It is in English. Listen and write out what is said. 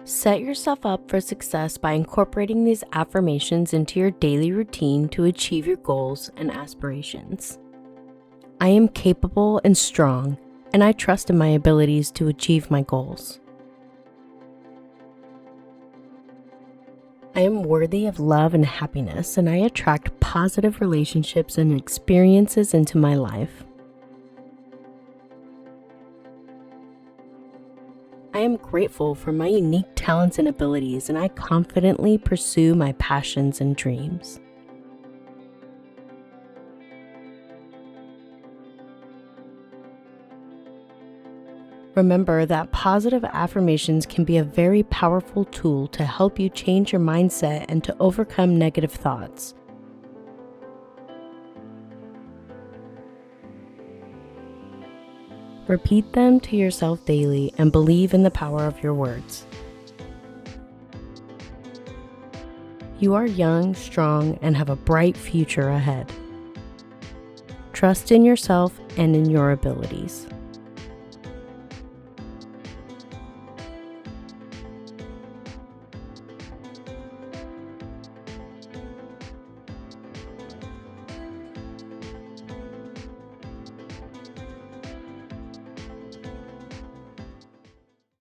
Set yourself up for success by incorporating these affirmations into your daily routine to achieve your goals and aspirations. I am capable and strong, and I trust in my abilities to achieve my goals. I am worthy of love and happiness, and I attract positive relationships and experiences into my life. I am grateful for my unique talents and abilities, and I confidently pursue my passions and dreams. Remember that positive affirmations can be a very powerful tool to help you change your mindset and to overcome negative thoughts. Repeat them to yourself daily and believe in the power of your words. You are young, strong, and have a bright future ahead. Trust in yourself and in your abilities.